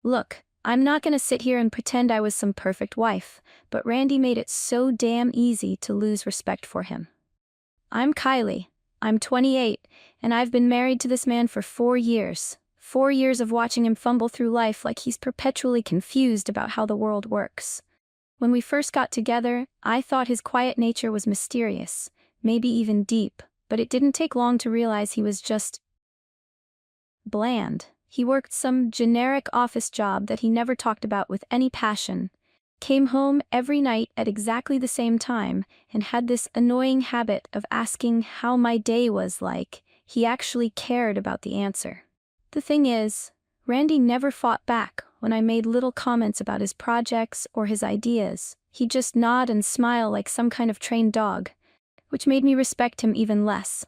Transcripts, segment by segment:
Look, I'm not gonna sit here and pretend I was some perfect wife, but Randy made it so damn easy to lose respect for him. I'm Kylie. I'm 28, and I've been married to this man for 4 years. 4 years of watching him fumble through life like he's perpetually confused about how the world works. When we first got together, I thought his quiet nature was mysterious, maybe even deep, but it didn't take long to realize he was just bland. He worked some generic office job that he never talked about with any passion, came home every night at exactly the same time, and had this annoying habit of asking how my day was like he actually cared about the answer. The thing is, Randy never fought back when I made little comments about his projects or his ideas. He'd just nod and smile like some kind of trained dog, which made me respect him even less.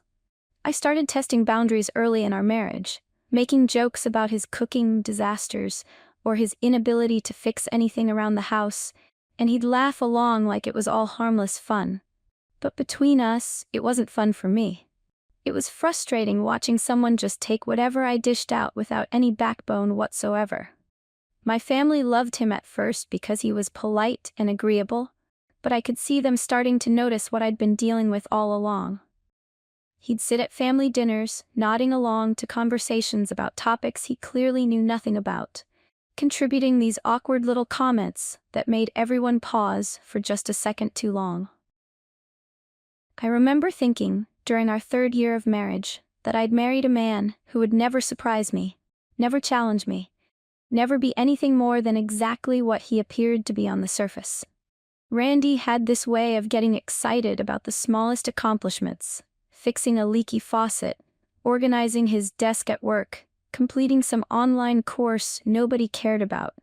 I started testing boundaries early in our marriage, making jokes about his cooking disasters or his inability to fix anything around the house, and he'd laugh along like it was all harmless fun. But between us, it wasn't fun for me. It was frustrating watching someone just take whatever I dished out without any backbone whatsoever. My family loved him at first because he was polite and agreeable, but I could see them starting to notice what I'd been dealing with all along. He'd sit at family dinners, nodding along to conversations about topics he clearly knew nothing about, contributing these awkward little comments that made everyone pause for just a second too long. I remember thinking, during our 3rd year of marriage, that I'd married a man who would never surprise me, never challenge me, never be anything more than exactly what he appeared to be on the surface. Randy had this way of getting excited about the smallest accomplishments, fixing a leaky faucet, organizing his desk at work, completing some online course nobody cared about,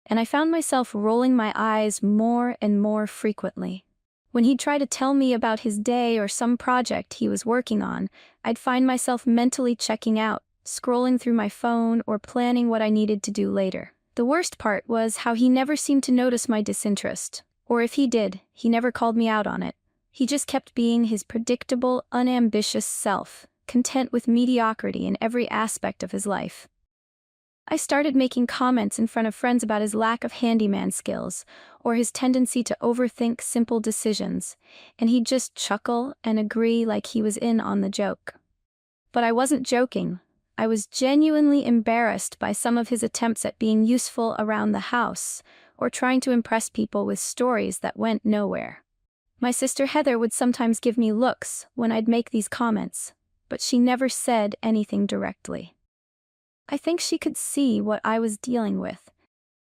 and I found myself rolling my eyes more and more frequently. When he'd try to tell me about his day or some project he was working on, I'd find myself mentally checking out, scrolling through my phone or planning what I needed to do later. The worst part was how he never seemed to notice my disinterest, or if he did, he never called me out on it. He just kept being his predictable, unambitious self, content with mediocrity in every aspect of his life. I started making comments in front of friends about his lack of handyman skills, or his tendency to overthink simple decisions, and he'd just chuckle and agree like he was in on the joke. But I wasn't joking. I was genuinely embarrassed by some of his attempts at being useful around the house, or trying to impress people with stories that went nowhere. My sister Heather would sometimes give me looks when I'd make these comments, but she never said anything directly. I think she could see what I was dealing with.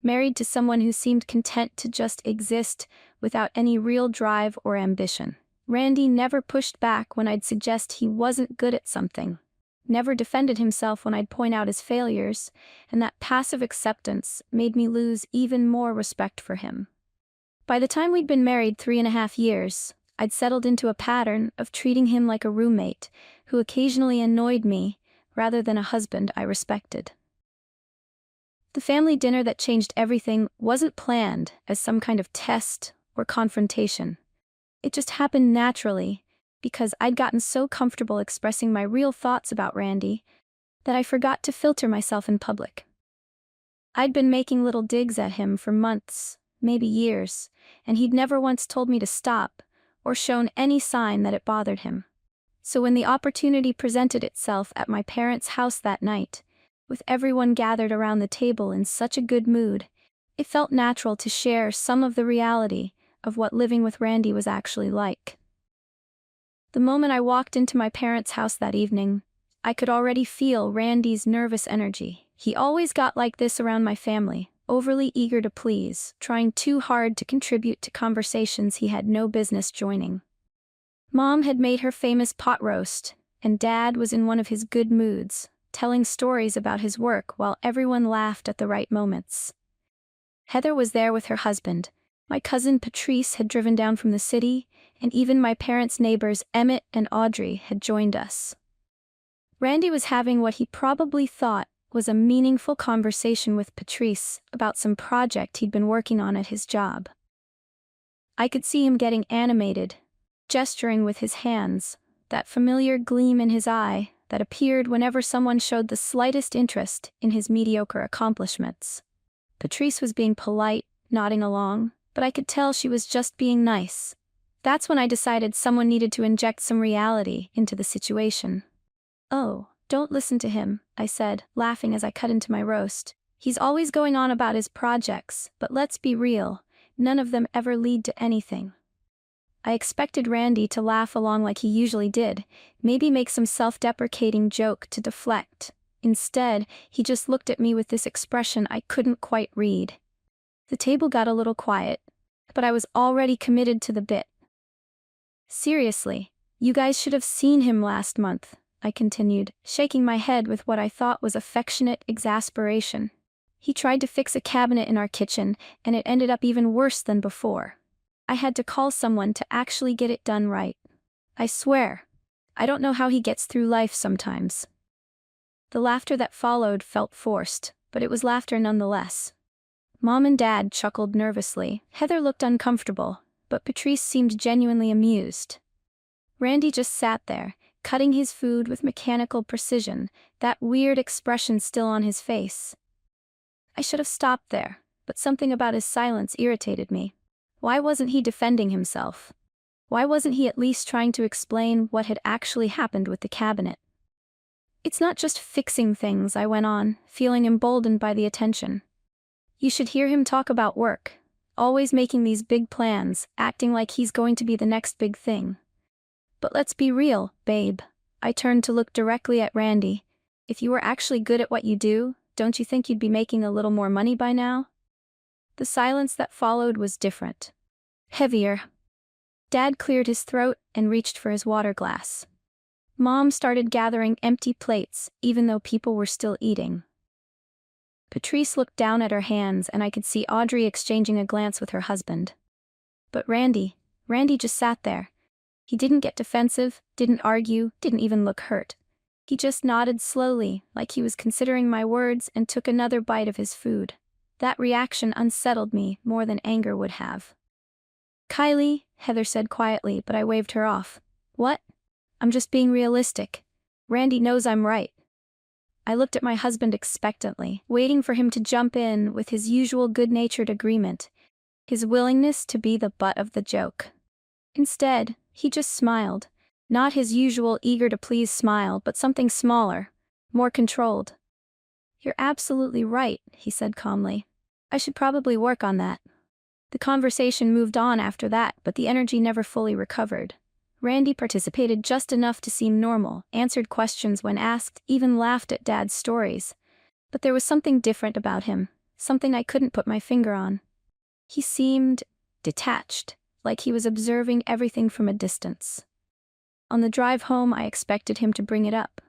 Married to someone who seemed content to just exist without any real drive or ambition. Randy never pushed back when I'd suggest he wasn't good at something, never defended himself when I'd point out his failures, and that passive acceptance made me lose even more respect for him. By the time we'd been married 3.5 years, I'd settled into a pattern of treating him like a roommate who occasionally annoyed me rather than a husband I respected. The family dinner that changed everything wasn't planned as some kind of test or confrontation. It just happened naturally because I'd gotten so comfortable expressing my real thoughts about Randy that I forgot to filter myself in public. I'd been making little digs at him for months, maybe years, and he'd never once told me to stop or shown any sign that it bothered him. So when the opportunity presented itself at my parents' house that night, with everyone gathered around the table in such a good mood, it felt natural to share some of the reality of what living with Randy was actually like. The moment I walked into my parents' house that evening, I could already feel Randy's nervous energy. He always got like this around my family, overly eager to please, trying too hard to contribute to conversations he had no business joining. Mom had made her famous pot roast, and Dad was in one of his good moods, telling stories about his work while everyone laughed at the right moments. Heather was there with her husband. My cousin Patrice had driven down from the city, and even my parents' neighbors Emmett and Audrey had joined us. Randy was having what he probably thought was a meaningful conversation with Patrice about some project he'd been working on at his job. I could see him getting animated, gesturing with his hands, that familiar gleam in his eye that appeared whenever someone showed the slightest interest in his mediocre accomplishments. Patrice was being polite, nodding along, but I could tell she was just being nice. That's when I decided someone needed to inject some reality into the situation. "Oh, don't listen to him," I said, laughing as I cut into my roast. "He's always going on about his projects, but let's be real, none of them ever lead to anything." I expected Randy to laugh along like he usually did, maybe make some self-deprecating joke to deflect. Instead, he just looked at me with this expression I couldn't quite read. The table got a little quiet, but I was already committed to the bit. "Seriously, you guys should have seen him last month," I continued, shaking my head with what I thought was affectionate exasperation. "He tried to fix a cabinet in our kitchen, and it ended up even worse than before. I had to call someone to actually get it done right. I swear, I don't know how he gets through life sometimes." The laughter that followed felt forced, but it was laughter nonetheless. Mom and Dad chuckled nervously, Heather looked uncomfortable, but Patrice seemed genuinely amused. Randy just sat there, cutting his food with mechanical precision, that weird expression still on his face. I should have stopped there, but something about his silence irritated me. Why wasn't he defending himself? Why wasn't he at least trying to explain what had actually happened with the cabinet? "It's not just fixing things," I went on, feeling emboldened by the attention. "You should hear him talk about work, always making these big plans, acting like he's going to be the next big thing. But let's be real, babe." I turned to look directly at Randy. "If you were actually good at what you do, don't you think you'd be making a little more money by now?" The silence that followed was different. Heavier. Dad cleared his throat and reached for his water glass. Mom started gathering empty plates, even though people were still eating. Patrice looked down at her hands and I could see Audrey exchanging a glance with her husband. But Randy just sat there. He didn't get defensive, didn't argue, didn't even look hurt. He just nodded slowly, like he was considering my words, and took another bite of his food. That reaction unsettled me more than anger would have. "Kylie," Heather said quietly, but I waved her off. "What?" "I'm just being realistic. Randy knows I'm right." I looked at my husband expectantly, waiting for him to jump in with his usual good-natured agreement, his willingness to be the butt of the joke. Instead, he just smiled, not his usual eager-to-please smile, but something smaller, more controlled. "You're absolutely right," he said calmly. "I should probably work on that." The conversation moved on after that, but the energy never fully recovered. Randy participated just enough to seem normal, answered questions when asked, even laughed at Dad's stories. But there was something different about him, something I couldn't put my finger on. He seemed detached, like he was observing everything from a distance. On the drive home, I expected him to bring it up.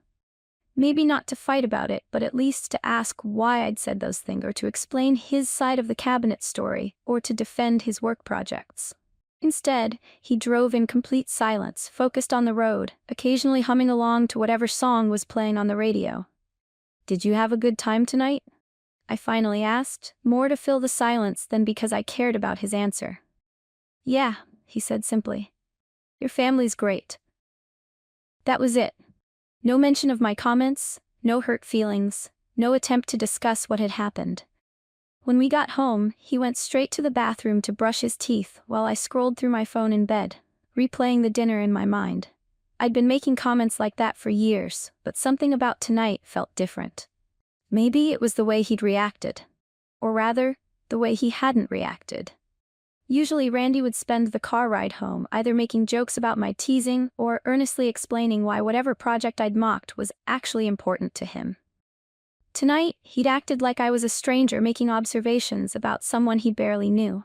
Maybe not to fight about it, but at least to ask why I'd said those things, or to explain his side of the cabinet story, or to defend his work projects. Instead, he drove in complete silence, focused on the road, occasionally humming along to whatever song was playing on the radio. "Did you have a good time tonight?" I finally asked, more to fill the silence than because I cared about his answer. "Yeah," he said simply. "Your family's great." That was it. No mention of my comments, no hurt feelings, no attempt to discuss what had happened. When we got home, he went straight to the bathroom to brush his teeth while I scrolled through my phone in bed, replaying the dinner in my mind. I'd been making comments like that for years, but something about tonight felt different. Maybe it was the way he'd reacted. Or rather, the way he hadn't reacted. Usually Randy would spend the car ride home either making jokes about my teasing or earnestly explaining why whatever project I'd mocked was actually important to him. Tonight, he'd acted like I was a stranger making observations about someone he barely knew.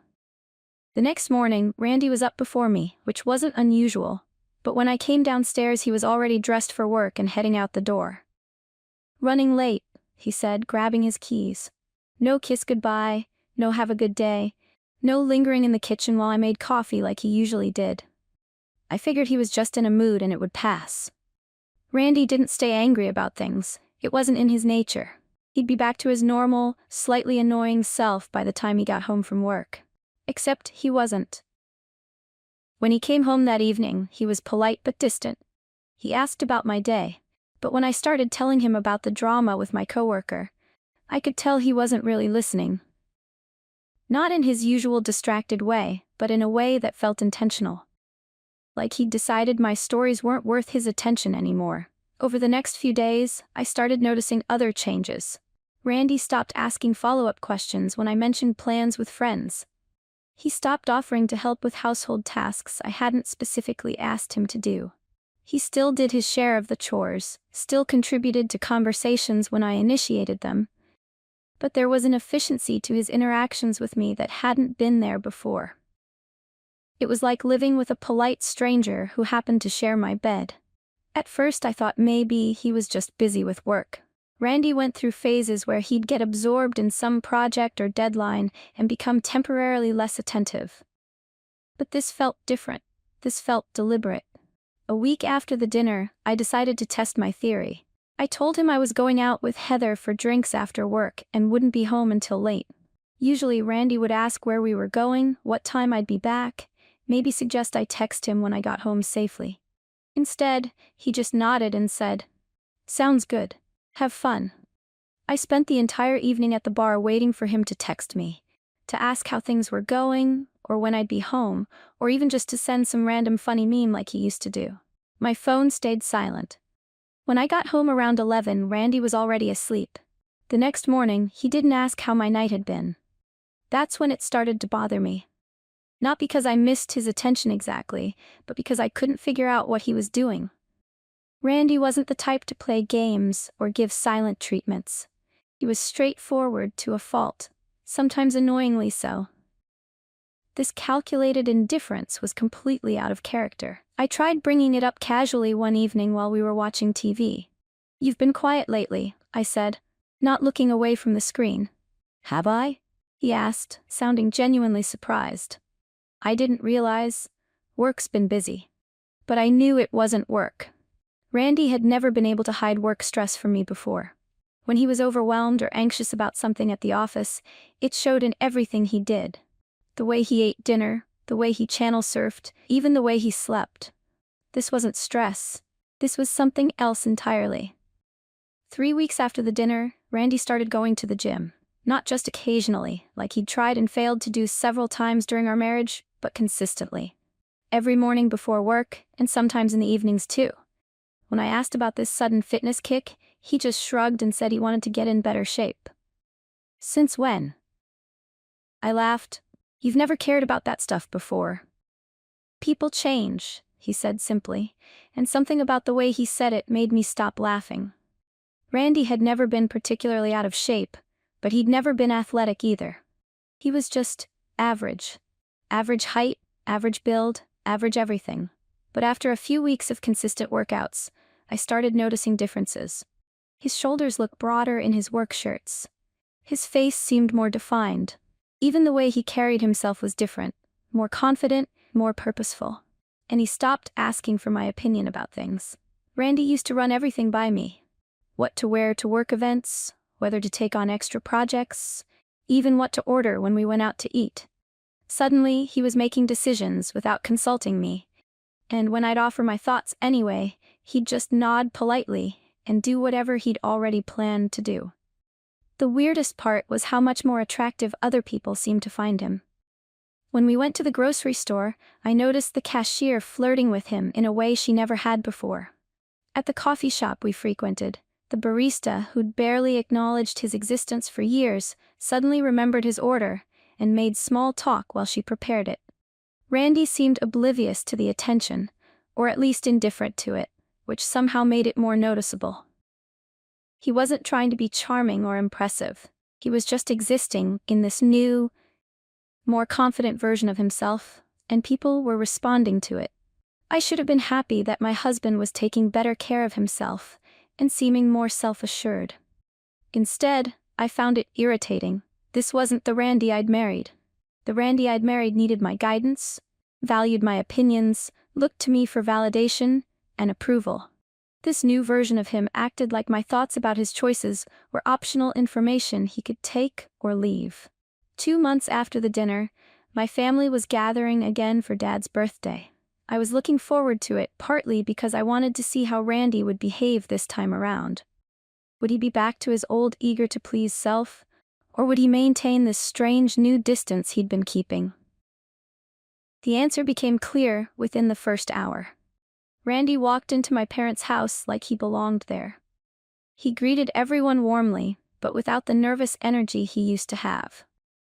The next morning, Randy was up before me, which wasn't unusual, but when I came downstairs he was already dressed for work and heading out the door. "Running late," he said, grabbing his keys. No kiss goodbye, no have a good day. No lingering in the kitchen while I made coffee like he usually did. I figured he was just in a mood and it would pass. Randy didn't stay angry about things. It wasn't in his nature. He'd be back to his normal, slightly annoying self by the time he got home from work. Except he wasn't. When he came home that evening, he was polite but distant. He asked about my day, but when I started telling him about the drama with my coworker, I could tell he wasn't really listening. Not in his usual distracted way, but in a way that felt intentional. Like he'd decided my stories weren't worth his attention anymore. Over the next few days, I started noticing other changes. Randy stopped asking follow-up questions when I mentioned plans with friends. He stopped offering to help with household tasks I hadn't specifically asked him to do. He still did his share of the chores, still contributed to conversations when I initiated them, but there was an efficiency to his interactions with me that hadn't been there before. It was like living with a polite stranger who happened to share my bed. At first I thought maybe he was just busy with work. Randy went through phases where he'd get absorbed in some project or deadline and become temporarily less attentive. But this felt different. This felt deliberate. A week after the dinner, I decided to test my theory. I told him I was going out with Heather for drinks after work and wouldn't be home until late. Usually Randy would ask where we were going, what time I'd be back, maybe suggest I text him when I got home safely. Instead, he just nodded and said, "Sounds good. Have fun." I spent the entire evening at the bar waiting for him to text me, to ask how things were going, or when I'd be home, or even just to send some random funny meme like he used to do. My phone stayed silent. When I got home around 11, Randy was already asleep. The next morning, he didn't ask how my night had been. That's when it started to bother me. Not because I missed his attention exactly, but because I couldn't figure out what he was doing. Randy wasn't the type to play games or give silent treatments. He was straightforward to a fault, sometimes annoyingly so. This calculated indifference was completely out of character. I tried bringing it up casually one evening while we were watching TV. "You've been quiet lately," I said, not looking away from the screen. "Have I?" he asked, sounding genuinely surprised. I didn't realize. Work's been busy. But I knew it wasn't work. Randy had never been able to hide work stress from me before. When he was overwhelmed or anxious about something at the office, it showed in everything he did. The way he ate dinner, the way he channel surfed, even the way he slept. This wasn't stress. This was something else entirely. 3 weeks after the dinner, Randy started going to the gym. Not just occasionally, like he'd tried and failed to do several times during our marriage, but consistently. Every morning before work, and sometimes in the evenings too. When I asked about this sudden fitness kick, he just shrugged and said he wanted to get in better shape. "Since when?" I laughed. "You've never cared about that stuff before." "People change," he said simply, and something about the way he said it made me stop laughing. Randy had never been particularly out of shape, but he'd never been athletic either. He was just average. Average height, average build, average everything. But after a few weeks of consistent workouts, I started noticing differences. His shoulders looked broader in his work shirts. His face seemed more defined. Even the way he carried himself was different, more confident, more purposeful. And he stopped asking for my opinion about things. Randy used to run everything by me. What to wear to work events, whether to take on extra projects, even what to order when we went out to eat. Suddenly, he was making decisions without consulting me, and when I'd offer my thoughts anyway, he'd just nod politely and do whatever he'd already planned to do. The weirdest part was how much more attractive other people seemed to find him. When we went to the grocery store, I noticed the cashier flirting with him in a way she never had before. At the coffee shop we frequented, the barista, who'd barely acknowledged his existence for years, suddenly remembered his order and made small talk while she prepared it. Randy seemed oblivious to the attention, or at least indifferent to it, which somehow made it more noticeable. He wasn't trying to be charming or impressive. He was just existing in this new, more confident version of himself, and people were responding to it. I should have been happy that my husband was taking better care of himself and seeming more self-assured. Instead, I found it irritating. This wasn't the Randy I'd married. The Randy I'd married needed my guidance, valued my opinions, looked to me for validation and approval. This new version of him acted like my thoughts about his choices were optional information he could take or leave. 2 months after the dinner, my family was gathering again for Dad's birthday. I was looking forward to it partly because I wanted to see how Randy would behave this time around. Would he be back to his old eager-to-please self, Or would he maintain this strange new distance he'd been keeping? The answer became clear within the first hour. Randy walked into my parents' house like he belonged there. He greeted everyone warmly, but without the nervous energy he used to have.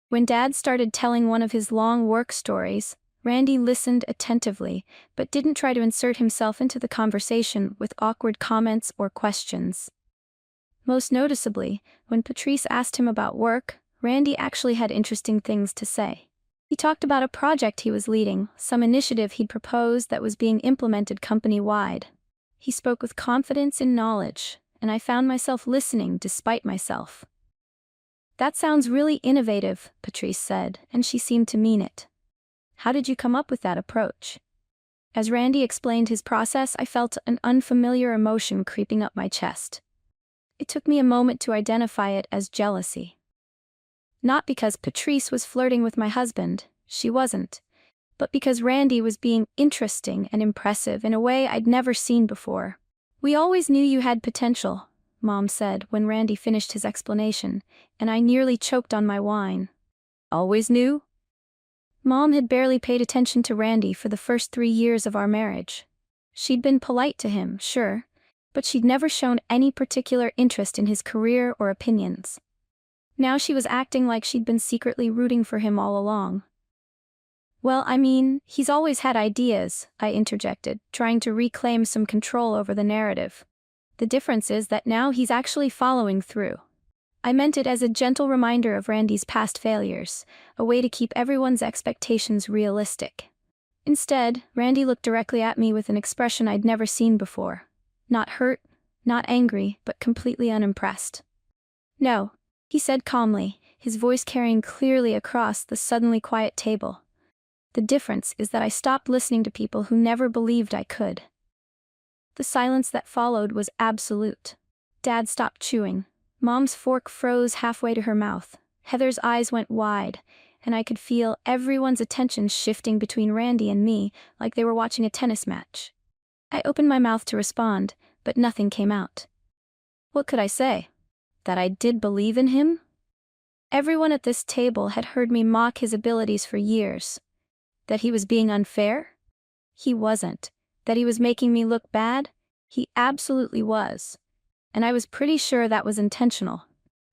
When Dad started telling one of his long work stories, Randy listened attentively, but didn't try to insert himself into the conversation with awkward comments or questions. Most noticeably, when Patrice asked him about work, Randy actually had interesting things to say. He talked about a project he was leading, some initiative he'd proposed that was being implemented company-wide. He spoke with confidence and knowledge, and I found myself listening despite myself. "That sounds really innovative," Patrice said, and she seemed to mean it. "How did you come up with that approach?" As Randy explained his process, I felt an unfamiliar emotion creeping up my chest. It took me a moment to identify it as jealousy. Not because Patrice was flirting with my husband, she wasn't, but because Randy was being interesting and impressive in a way I'd never seen before. "We always knew you had potential," Mom said when Randy finished his explanation, and I nearly choked on my wine. "Always knew?" Mom had barely paid attention to Randy for the first 3 years of our marriage. She'd been polite to him, sure, but she'd never shown any particular interest in his career or opinions. Now she was acting like she'd been secretly rooting for him all along. "Well, I mean, he's always had ideas," I interjected, trying to reclaim some control over the narrative. "The difference is that now he's actually following through." I meant it as a gentle reminder of Randy's past failures, a way to keep everyone's expectations realistic. Instead, Randy looked directly at me with an expression I'd never seen before. Not hurt, not angry, but completely unimpressed. "No," he said calmly, his voice carrying clearly across the suddenly quiet table. "The difference is that I stopped listening to people who never believed I could." The silence that followed was absolute. Dad stopped chewing. Mom's fork froze halfway to her mouth. Heather's eyes went wide, and I could feel everyone's attention shifting between Randy and me like they were watching a tennis match. I opened my mouth to respond, but nothing came out. What could I say? That I did believe in him? Everyone at this table had heard me mock his abilities for years. That he was being unfair? He wasn't. That he was making me look bad? He absolutely was. And I was pretty sure that was intentional.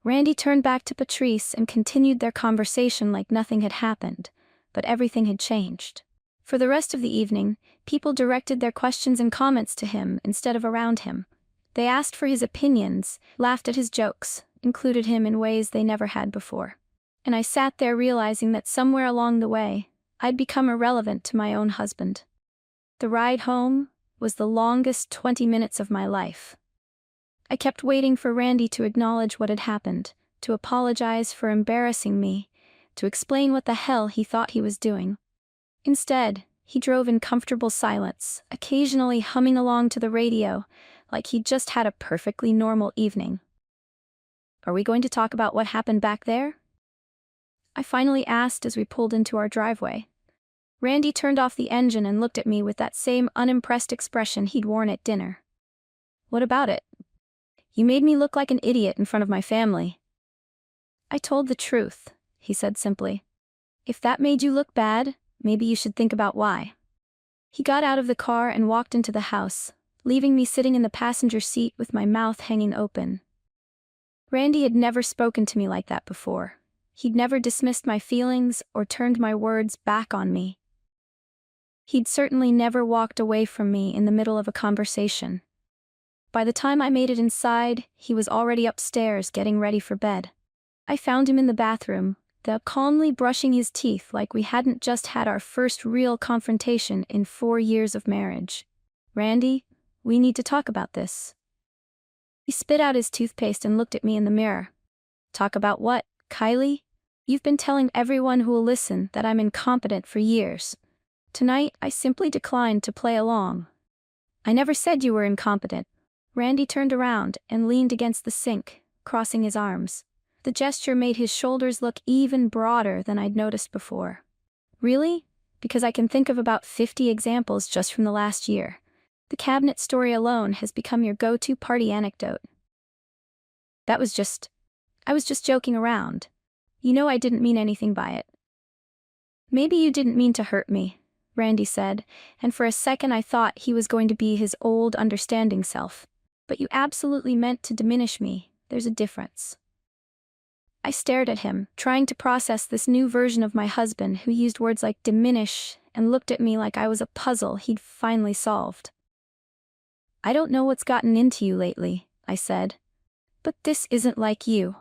Randy turned back to Patrice and continued their conversation like nothing had happened, but everything had changed. For the rest of the evening, people directed their questions and comments to him instead of around him. They asked for his opinions, laughed at his jokes, included him in ways they never had before. And I sat there realizing that somewhere along the way, I'd become irrelevant to my own husband. The ride home was the longest 20 minutes of my life. I kept waiting for Randy to acknowledge what had happened, to apologize for embarrassing me, to explain what the hell he thought he was doing. Instead, he drove in comfortable silence, occasionally humming along to the radio, like he'd just had a perfectly normal evening. "Are we going to talk about what happened back there?" I finally asked as we pulled into our driveway. Randy turned off the engine and looked at me with that same unimpressed expression he'd worn at dinner. "What about it? You made me look like an idiot in front of my family." "I told the truth," he said simply. "If that made you look bad, maybe you should think about why." He got out of the car and walked into the house, leaving me sitting in the passenger seat with my mouth hanging open. Randy had never spoken to me like that before. He'd never dismissed my feelings or turned my words back on me. He'd certainly never walked away from me in the middle of a conversation. By the time I made it inside, he was already upstairs getting ready for bed. I found him in the bathroom, calmly brushing his teeth like we hadn't just had our first real confrontation in 4 years of marriage. "Randy, we need to talk about this." He spit out his toothpaste and looked at me in the mirror. "Talk about what, Kylie? You've been telling everyone who will listen that I'm incompetent for years. Tonight, I simply declined to play along." "I never said you were incompetent." Randy turned around and leaned against the sink, crossing his arms. The gesture made his shoulders look even broader than I'd noticed before. "Really? Because I can think of about 50 examples just from the last year. The cabinet story alone has become your go-to party anecdote." I was just joking around." You know I didn't mean anything by it. Maybe you didn't mean to hurt me, Randy said, and for a second I thought he was going to be his old, understanding self. But you absolutely meant to diminish me. There's a difference. I stared at him, trying to process this new version of my husband who used words like diminish and looked at me like I was a puzzle he'd finally solved. I don't know what's gotten into you lately, I said. But this isn't like you.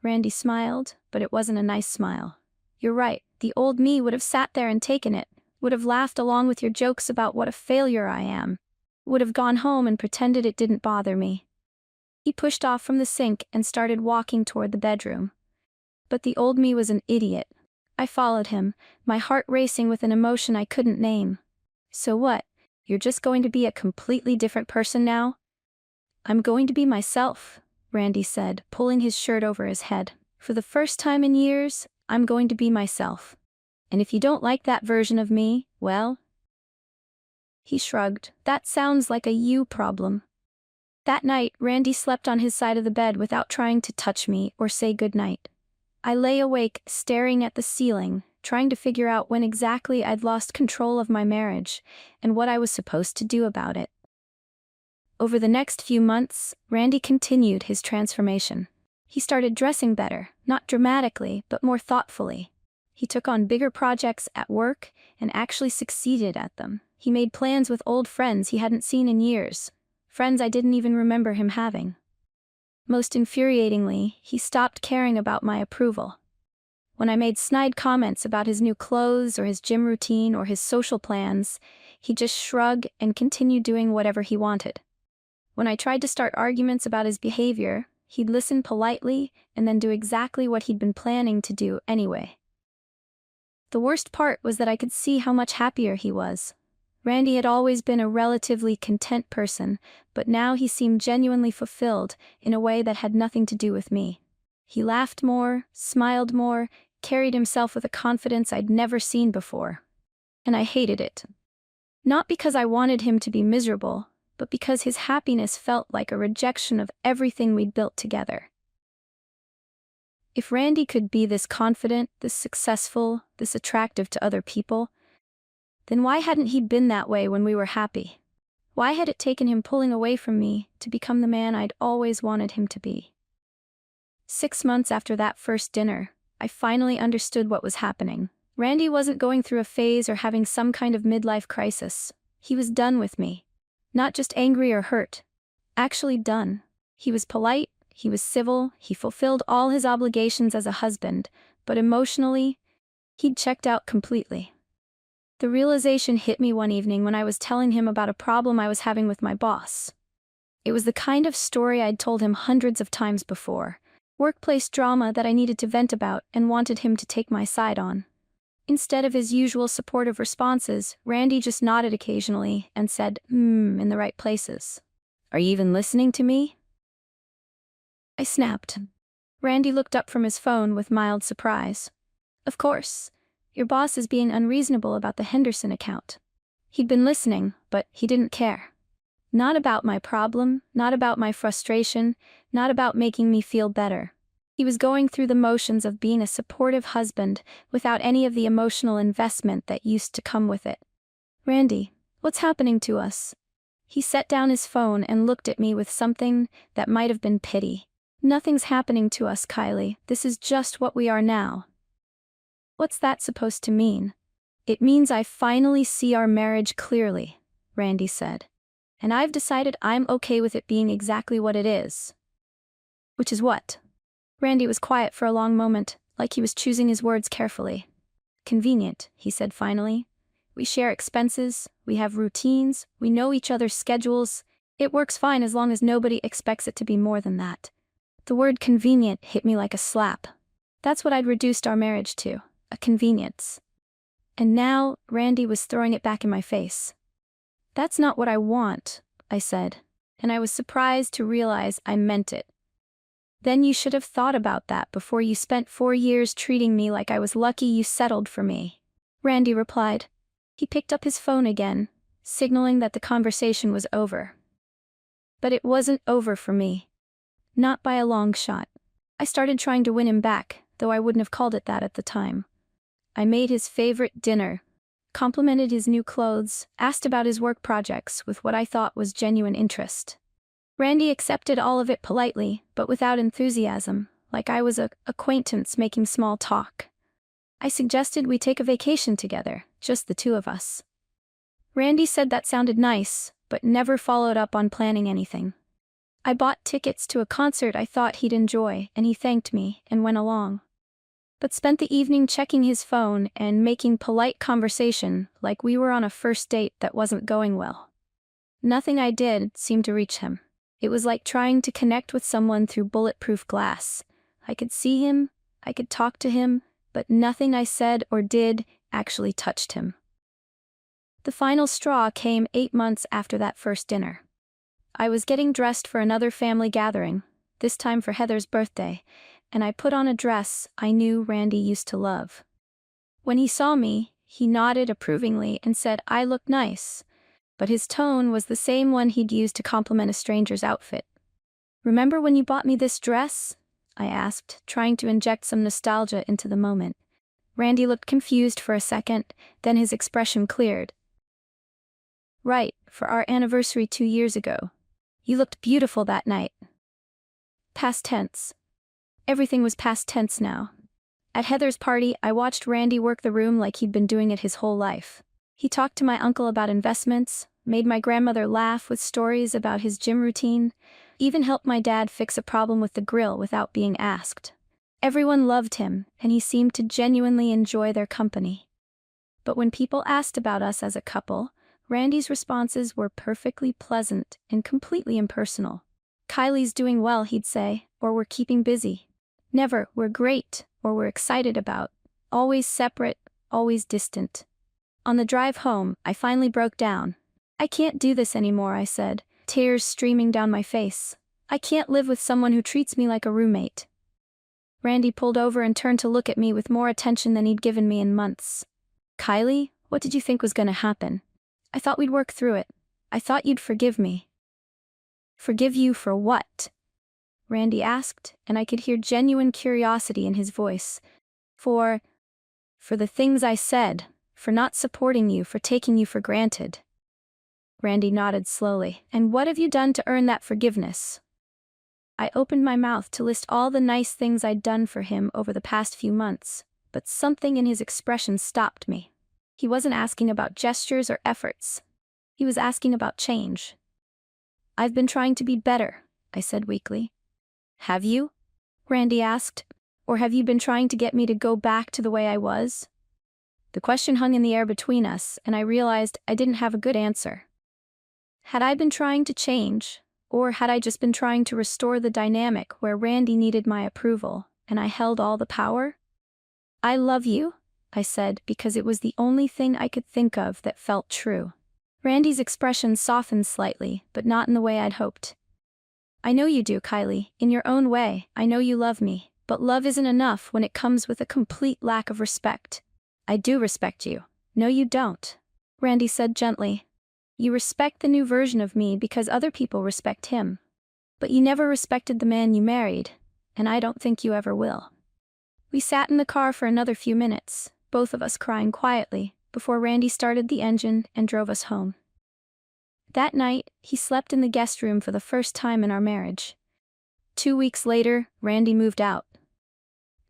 Randy smiled, but it wasn't a nice smile. You're right, the old me would have sat there and taken it, would have laughed along with your jokes about what a failure I am, would have gone home and pretended it didn't bother me. He pushed off from the sink and started walking toward the bedroom. But the old me was an idiot. I followed him, my heart racing with an emotion I couldn't name. So what? You're just going to be a completely different person now? I'm going to be myself, Randy said, pulling his shirt over his head. For the first time in years, I'm going to be myself. And if you don't like that version of me, well... He shrugged. That sounds like a you problem. That night, Randy slept on his side of the bed without trying to touch me or say goodnight. I lay awake, staring at the ceiling, trying to figure out when exactly I'd lost control of my marriage, and what I was supposed to do about it. Over the next few months, Randy continued his transformation. He started dressing better, not dramatically, but more thoughtfully. He took on bigger projects at work and actually succeeded at them. He made plans with old friends he hadn't seen in years. Friends I didn't even remember him having. Most infuriatingly, he stopped caring about my approval. When I made snide comments about his new clothes or his gym routine or his social plans, he'd just shrug and continue doing whatever he wanted. When I tried to start arguments about his behavior, he'd listen politely and then do exactly what he'd been planning to do anyway. The worst part was that I could see how much happier he was. Randy had always been a relatively content person, but now he seemed genuinely fulfilled in a way that had nothing to do with me. He laughed more, smiled more, carried himself with a confidence I'd never seen before. And I hated it. Not because I wanted him to be miserable, but because his happiness felt like a rejection of everything we'd built together. If Randy could be this confident, this successful, this attractive to other people, then why hadn't he been that way when we were happy? Why had it taken him pulling away from me to become the man I'd always wanted him to be? 6 months after that first dinner, I finally understood what was happening. Randy wasn't going through a phase or having some kind of midlife crisis. He was done with me. Not just angry or hurt. Actually done. He was polite, he was civil, he fulfilled all his obligations as a husband, but emotionally, he'd checked out completely. The realization hit me one evening when I was telling him about a problem I was having with my boss. It was the kind of story I'd told him hundreds of times before. Workplace drama that I needed to vent about and wanted him to take my side on. Instead of his usual supportive responses, Randy just nodded occasionally and said, in the right places. Are you even listening to me? I snapped. Randy looked up from his phone with mild surprise. Of course. Your boss is being unreasonable about the Henderson account. He'd been listening, but he didn't care. Not about my problem, not about my frustration, not about making me feel better. He was going through the motions of being a supportive husband without any of the emotional investment that used to come with it. Randy, what's happening to us? He set down his phone and looked at me with something that might have been pity. Nothing's happening to us, Kylie. This is just what we are now. What's that supposed to mean? It means I finally see our marriage clearly, Randy said. And I've decided I'm okay with it being exactly what it is. Which is what? Randy was quiet for a long moment, like he was choosing his words carefully. Convenient, he said finally. We share expenses, we have routines, we know each other's schedules. It works fine as long as nobody expects it to be more than that. The word convenient hit me like a slap. That's what I'd reduced our marriage to. A convenience. And now, Randy was throwing it back in my face. That's not what I want, I said, and I was surprised to realize I meant it. Then you should have thought about that before you spent 4 years treating me like I was lucky you settled for me, Randy replied. He picked up his phone again, signaling that the conversation was over. But it wasn't over for me. Not by a long shot. I started trying to win him back, though I wouldn't have called it that at the time. I made his favorite dinner, complimented his new clothes, asked about his work projects with what I thought was genuine interest. Randy accepted all of it politely, but without enthusiasm, like I was a acquaintance making small talk. I suggested we take a vacation together, just the two of us. Randy said that sounded nice, but never followed up on planning anything. I bought tickets to a concert I thought he'd enjoy, and he thanked me and went along, but spent the evening checking his phone and making polite conversation like we were on a first date that wasn't going well. Nothing I did seemed to reach him. It was like trying to connect with someone through bulletproof glass. I could see him, I could talk to him, but nothing I said or did actually touched him. The final straw came 8 months after that first dinner. I was getting dressed for another family gathering, this time for Heather's birthday, and I put on a dress I knew Randy used to love. When he saw me, he nodded approvingly and said I looked nice, but his tone was the same one he'd used to compliment a stranger's outfit. "Remember when you bought me this dress?" I asked, trying to inject some nostalgia into the moment. Randy looked confused for a second, then his expression cleared. "Right, for our anniversary 2 years ago. You looked beautiful that night." Past tense. Everything was past tense now. At Heather's party, I watched Randy work the room like he'd been doing it his whole life. He talked to my uncle about investments, made my grandmother laugh with stories about his gym routine, even helped my dad fix a problem with the grill without being asked. Everyone loved him, and he seemed to genuinely enjoy their company. But when people asked about us as a couple, Randy's responses were perfectly pleasant and completely impersonal. "Kylie's doing well," he'd say, or "we're keeping busy." Never, "we're great," or "we're excited about." Always separate, always distant. On the drive home, I finally broke down. "I can't do this anymore," I said, tears streaming down my face. "I can't live with someone who treats me like a roommate." Randy pulled over and turned to look at me with more attention than he'd given me in months. "Kylie, what did you think was going to happen? I thought we'd work through it. I thought you'd forgive me." "Forgive you for what?" Randy asked, and I could hear genuine curiosity in his voice. For the things I said, for not supporting you, for taking you for granted." Randy nodded slowly. "And what have you done to earn that forgiveness?" I opened my mouth to list all the nice things I'd done for him over the past few months, but something in his expression stopped me. He wasn't asking about gestures or efforts. He was asking about change. "I've been trying to be better," I said weakly. "Have you?" Randy asked. "Or have you been trying to get me to go back to the way I was?" The question hung in the air between us, and I realized I didn't have a good answer. Had I been trying to change, or had I just been trying to restore the dynamic where Randy needed my approval, and I held all the power? "I love you," I said, because it was the only thing I could think of that felt true. Randy's expression softened slightly, but not in the way I'd hoped. "I know you do, Kylie, in your own way. I know you love me, but love isn't enough when it comes with a complete lack of respect." "I do respect you." "No, you don't," Randy said gently. "You respect the new version of me because other people respect him. But you never respected the man you married, and I don't think you ever will." We sat in the car for another few minutes, both of us crying quietly, before Randy started the engine and drove us home. That night, he slept in the guest room for the first time in our marriage. 2 weeks later, Randy moved out.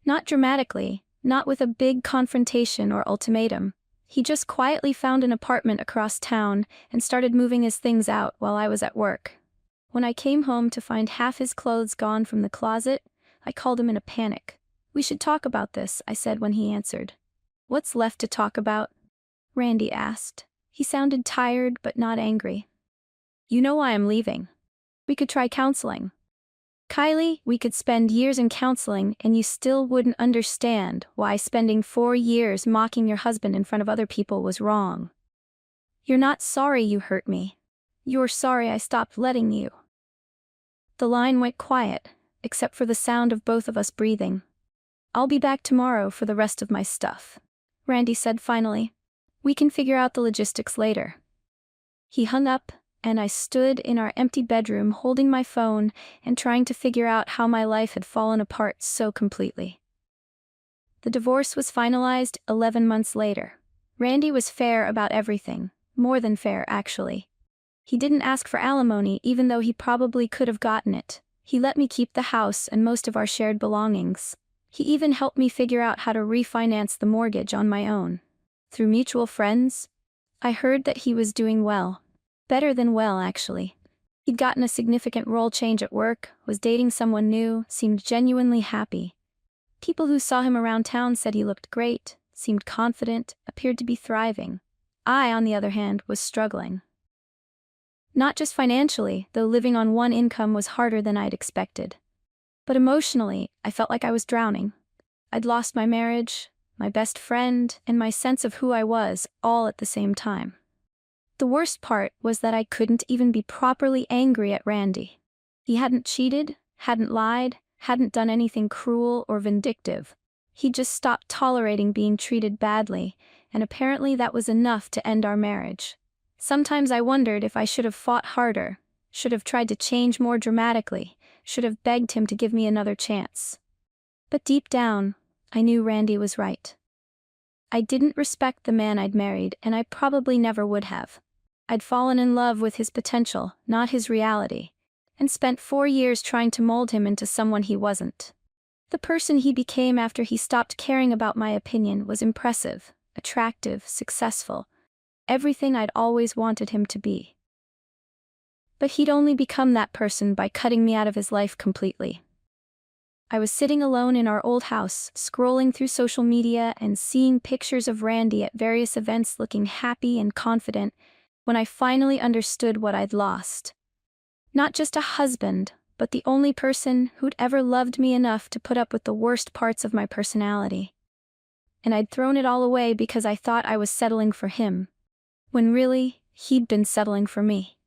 Not dramatically, not with a big confrontation or ultimatum. He just quietly found an apartment across town and started moving his things out while I was at work. When I came home to find half his clothes gone from the closet, I called him in a panic. "We should talk about this," I said when he answered. "What's left to talk about?" Randy asked. He sounded tired but not angry. "You know why I'm leaving. We could try counseling." "Kylie, we could spend years in counseling and you still wouldn't understand why spending 4 years mocking your husband in front of other people was wrong. You're not sorry you hurt me. You're sorry I stopped letting you." The line went quiet, except for the sound of both of us breathing. "I'll be back tomorrow for the rest of my stuff," Randy said finally. "We can figure out the logistics later." He hung up, and I stood in our empty bedroom holding my phone and trying to figure out how my life had fallen apart so completely. The divorce was finalized 11 months later. Randy was fair about everything, more than fair actually. He didn't ask for alimony even though he probably could have gotten it. He let me keep the house and most of our shared belongings. He even helped me figure out how to refinance the mortgage on my own. Through mutual friends, I heard that he was doing well. Better than well, actually. He'd gotten a significant role change at work, was dating someone new, seemed genuinely happy. People who saw him around town said he looked great, seemed confident, appeared to be thriving. I, on the other hand, was struggling. Not just financially, though living on one income was harder than I'd expected. But emotionally, I felt like I was drowning. I'd lost my marriage, my best friend, and my sense of who I was, all at the same time. The worst part was that I couldn't even be properly angry at Randy. He hadn't cheated, hadn't lied, hadn't done anything cruel or vindictive. He just stopped tolerating being treated badly, and apparently that was enough to end our marriage. Sometimes I wondered if I should have fought harder, should have tried to change more dramatically, should have begged him to give me another chance. But deep down, I knew Randy was right. I didn't respect the man I'd married, and I probably never would have. I'd fallen in love with his potential, not his reality, and spent 4 years trying to mold him into someone he wasn't. The person he became after he stopped caring about my opinion was impressive, attractive, successful, everything I'd always wanted him to be. But he'd only become that person by cutting me out of his life completely. I was sitting alone in our old house, scrolling through social media and seeing pictures of Randy at various events looking happy and confident, when I finally understood what I'd lost. Not just a husband, but the only person who'd ever loved me enough to put up with the worst parts of my personality. And I'd thrown it all away because I thought I was settling for him, when really, he'd been settling for me.